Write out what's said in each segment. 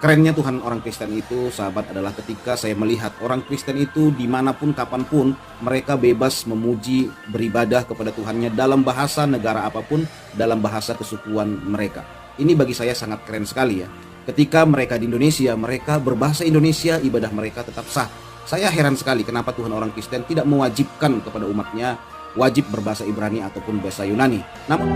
Kerennya Tuhan orang Kristen itu, sahabat, adalah ketika saya melihat orang Kristen itu dimanapun kapanpun mereka bebas memuji, beribadah kepada Tuhannya dalam bahasa negara apapun, dalam bahasa kesukuan mereka. Ini bagi saya sangat keren sekali ya. Ketika mereka di Indonesia, mereka berbahasa Indonesia, ibadah mereka tetap sah. Saya heran sekali kenapa Tuhan orang Kristen tidak mewajibkan kepada umatnya wajib berbahasa Ibrani ataupun bahasa Yunani. Namun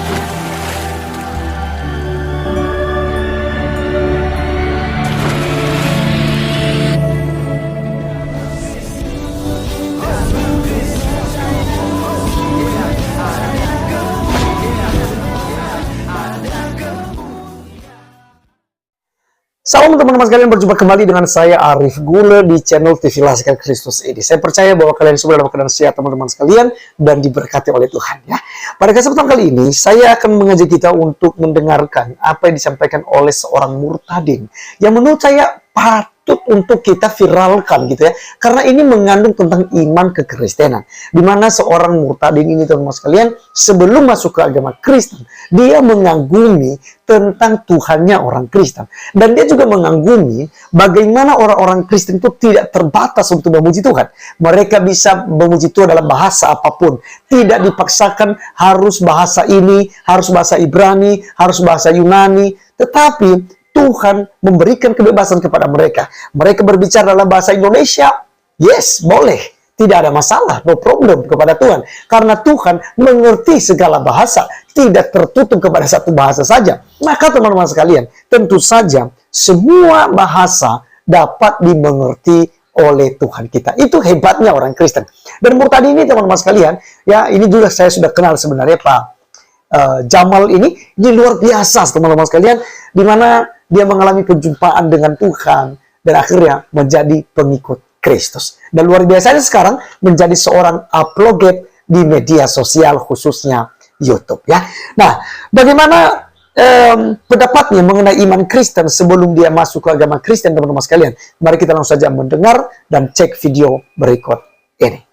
Salam teman-teman sekalian, berjumpa kembali dengan saya Arif Gule di channel TV Laskan Kristus ini. Saya percaya bahwa kalian semua dalam keadaan sehat teman-teman sekalian dan diberkati oleh Tuhan ya. Pada kesempatan kali ini saya akan mengajak kita untuk mendengarkan apa yang disampaikan oleh seorang murtadin yang menurut saya patut untuk kita viralkan gitu ya. Karena ini mengandung tentang iman kekristenan. Di mana seorang murtadin ini teman-teman sekalian sebelum masuk ke agama Kristen, dia mengagumi tentang Tuhannya orang Kristen. Dan dia juga mengagumi bagaimana orang-orang Kristen itu tidak terbatas untuk memuji Tuhan. Mereka bisa memuji Tuhan dalam bahasa apapun. Tidak dipaksakan harus bahasa ini, harus bahasa Ibrani, harus bahasa Yunani. Tetapi Tuhan memberikan kebebasan kepada mereka. Mereka berbicara dalam bahasa Indonesia, yes, boleh. Tidak ada masalah, no problem kepada Tuhan. Karena Tuhan mengerti segala bahasa, tidak tertutup kepada satu bahasa saja. Maka teman-teman sekalian, tentu saja semua bahasa dapat dimengerti oleh Tuhan kita. Itu hebatnya orang Kristen. Dan murtadin ini teman-teman sekalian, ya ini juga saya sudah kenal sebenarnya Pak Jamal ini luar biasa teman-teman sekalian, di mana dia mengalami perjumpaan dengan Tuhan dan akhirnya menjadi pengikut Kristus. Dan luar biasanya sekarang menjadi seorang apologet di media sosial khususnya YouTube ya. Nah, bagaimana pendapatnya mengenai iman Kristen sebelum dia masuk ke agama Kristen teman-teman sekalian? Mari kita langsung saja mendengar dan cek video berikut ini.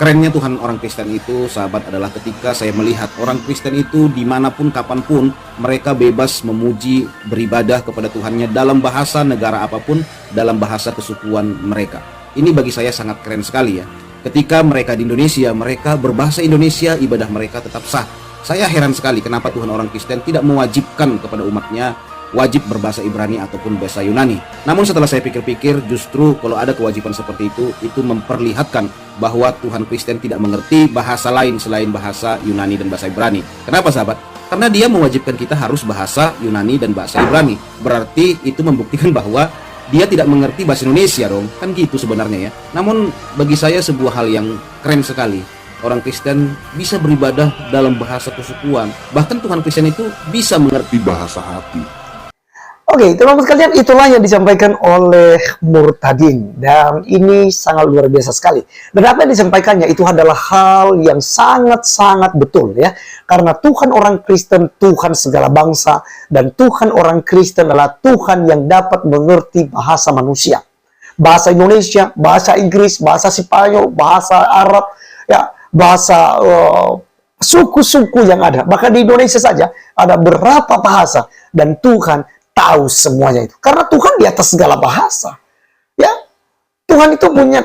kerennya Tuhan orang Kristen itu, sahabat, adalah ketika saya melihat orang Kristen itu dimanapun kapanpun mereka bebas memuji, beribadah kepada Tuhannya dalam bahasa negara apapun, dalam bahasa kesukuan mereka. Ini bagi saya sangat keren sekali ya. Ketika mereka di Indonesia, mereka berbahasa Indonesia, ibadah mereka tetap sah. Saya heran sekali kenapa Tuhan orang Kristen tidak mewajibkan kepada umatnya wajib berbahasa Ibrani ataupun bahasa Yunani. Namun setelah saya pikir-pikir, justru kalau ada kewajiban seperti itu memperlihatkan bahwa Tuhan Kristen tidak mengerti bahasa lain selain bahasa Yunani dan bahasa Ibrani. Kenapa sahabat? Karena dia mewajibkan kita harus bahasa Yunani dan bahasa Ibrani. Berarti itu membuktikan bahwa dia tidak mengerti bahasa Indonesia dong. Kan gitu sebenarnya ya. Namun bagi saya sebuah hal yang keren sekali. Orang Kristen bisa beribadah dalam bahasa kesukuan. Bahkan Tuhan Kristen itu bisa mengerti bahasa hati. Oke, teman-teman sekalian, itulah yang disampaikan oleh murtadin. Dan ini sangat luar biasa sekali. Dan apa yang disampaikannya itu adalah hal yang sangat-sangat betul ya. Karena Tuhan orang Kristen, Tuhan segala bangsa. Dan Tuhan orang Kristen adalah Tuhan yang dapat mengerti bahasa manusia. Bahasa Indonesia, bahasa Inggris, bahasa Spanyol, bahasa Arab, ya, bahasa suku-suku yang ada. Bahkan di Indonesia saja ada berapa bahasa. Dan Tuhan tahu semuanya itu. Karena Tuhan di atas segala bahasa. Ya. Tuhan itu punya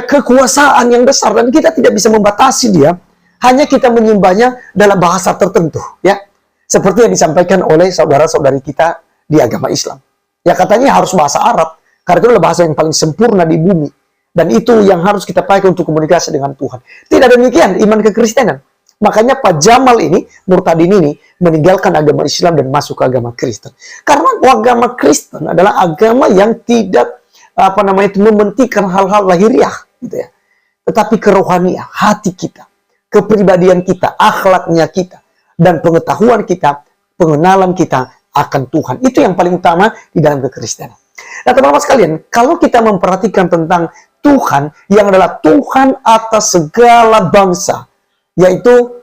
kekuasaan yang besar dan kita tidak bisa membatasi dia. Hanya kita menyembahnya dalam bahasa tertentu, ya. Seperti yang disampaikan oleh saudara-saudari kita di agama Islam. Ya, katanya harus bahasa Arab karena itu adalah bahasa yang paling sempurna di bumi. Dan itu yang harus kita pakai untuk komunikasi dengan Tuhan. Tidak demikian iman kekristenan. Makanya Pak Jamal ini, murtadin ini, meninggalkan agama Islam dan masuk ke agama Kristen. Karena agama Kristen adalah agama yang tidak mementingkan hal-hal lahiriah, gitu ya. Tetapi kerohanian, hati kita, kepribadian kita, akhlaknya kita, dan pengetahuan kita, pengenalan kita akan Tuhan. Itu yang paling utama di dalam kekristenan. Nah, teman-teman sekalian, kalau kita memperhatikan tentang Tuhan yang adalah Tuhan atas segala bangsa, yaitu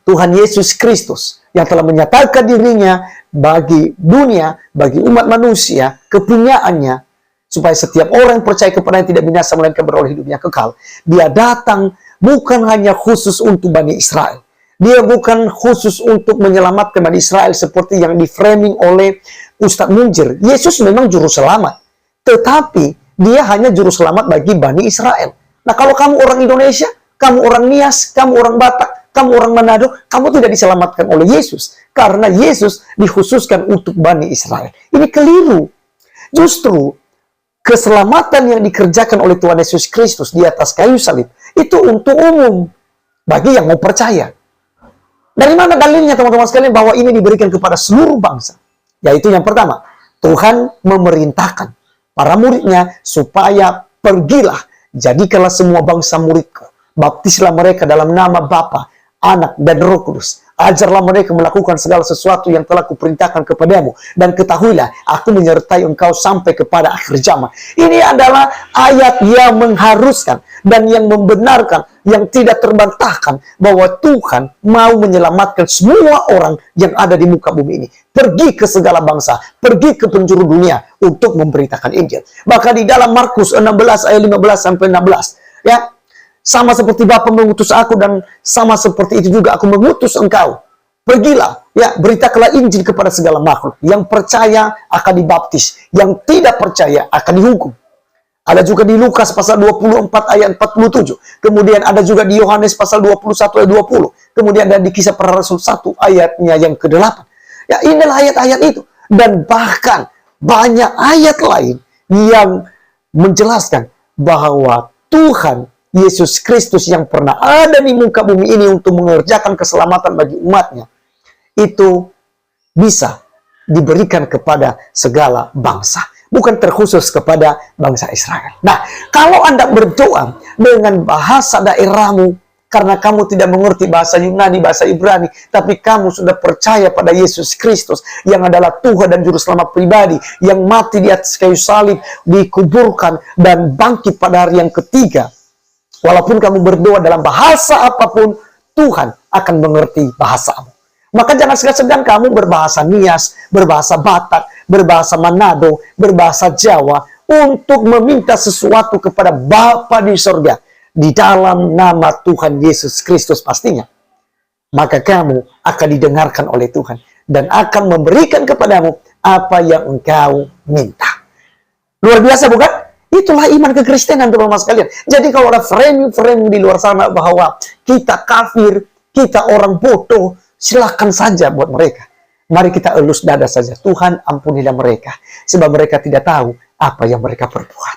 Tuhan Yesus Kristus yang telah menyatakan dirinya bagi dunia, bagi umat manusia, kepunyaannya, supaya setiap orang yang percaya kepada yang tidak binasa melainkan beroleh hidupnya kekal. Dia datang bukan hanya khusus untuk Bani Israel. Dia bukan khusus untuk menyelamatkan Bani Israel seperti yang di-framing oleh Ustadz Munjir. Yesus memang juru selamat. Tetapi dia hanya juru selamat bagi Bani Israel. Nah, kalau kamu orang Indonesia, kamu orang Nias, kamu orang Batak, kamu orang Manado, kamu tidak diselamatkan oleh Yesus. Karena Yesus dikhususkan untuk Bani Israel. Ini keliru. Justru keselamatan yang dikerjakan oleh Tuhan Yesus Kristus di atas kayu salib itu untuk umum bagi yang mau percaya. Dari mana dalilnya teman-teman sekalian bahwa ini diberikan kepada seluruh bangsa? Yaitu yang pertama, Tuhan memerintahkan para muridnya supaya pergilah, jadikanlah semua bangsa muridku. Baptislah mereka dalam nama Bapa, Anak, dan Roh Kudus. Ajarlah mereka melakukan segala sesuatu yang telah kuperintahkan kepadamu. Dan ketahuilah, aku menyertai engkau sampai kepada akhir zaman. Ini adalah ayat yang mengharuskan dan yang membenarkan, yang tidak terbantahkan bahwa Tuhan mau menyelamatkan semua orang yang ada di muka bumi ini. Pergi ke segala bangsa, pergi ke penjuru dunia untuk memberitakan Injil. Bahkan di dalam Markus 16 ayat 15 sampai 16, ya, sama seperti Bapa mengutus aku dan sama seperti itu juga aku mengutus engkau. Pergilah, ya, beritakanlah Injil kepada segala makhluk. Yang percaya akan dibaptis, yang tidak percaya akan dihukum. Ada juga di Lukas pasal 24 ayat 47. Kemudian ada juga di Yohanes pasal 21 ayat 20. Kemudian ada di Kisah Para Rasul 1 ayatnya yang ke-8. Ya, inilah ayat-ayat itu. Dan bahkan banyak ayat lain yang menjelaskan bahwa Tuhan Yesus Kristus yang pernah ada di muka bumi ini untuk mengerjakan keselamatan bagi umatnya, itu bisa diberikan kepada segala bangsa. Bukan terkhusus kepada bangsa Israel. Nah, kalau Anda berdoa dengan bahasa daerahmu, karena kamu tidak mengerti bahasa Yunani, bahasa Ibrani, tapi kamu sudah percaya pada Yesus Kristus, yang adalah Tuhan dan Juru Selamat pribadi, yang mati di atas kayu salib, dikuburkan, dan bangkit pada hari yang ketiga. Walaupun kamu berdoa dalam bahasa apapun, Tuhan akan mengerti bahasamu. Maka jangan segan-segan kamu berbahasa Nias, berbahasa Batak, berbahasa Manado, berbahasa Jawa, untuk meminta sesuatu kepada Bapa di surga, di dalam nama Tuhan Yesus Kristus pastinya. Maka kamu akan didengarkan oleh Tuhan, dan akan memberikan kepadamu apa yang engkau minta. Luar biasa bukan? Itulah iman kekristenan, teman-teman sekalian. Jadi kalau ada framing-framing di luar sana bahwa kita kafir, kita orang bodoh, silakan saja buat mereka. Mari kita elus dada saja. Tuhan ampunilah mereka, sebab mereka tidak tahu apa yang mereka perbuat.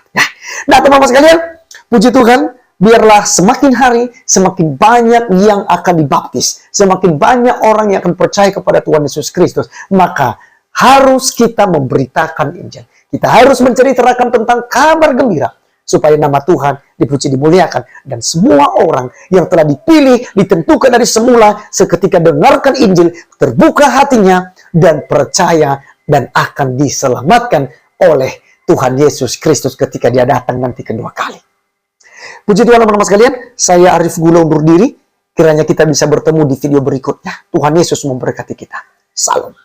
Nah, teman-teman sekalian, puji Tuhan, biarlah semakin hari, semakin banyak yang akan dibaptis. Semakin banyak orang yang akan percaya kepada Tuhan Yesus Kristus. Maka harus kita memberitakan Injil. Kita harus menceritakan tentang kabar gembira, supaya nama Tuhan dipuji, dimuliakan. Dan semua orang yang telah dipilih, ditentukan dari semula, seketika dengarkan Injil, terbuka hatinya, dan percaya, dan akan diselamatkan oleh Tuhan Yesus Kristus ketika dia datang nanti kedua kali. Puji Tuhan, teman-teman sekalian, saya Arif Gula undur diri. Kiranya kita bisa bertemu di video berikutnya. Tuhan Yesus memberkati kita. Salam.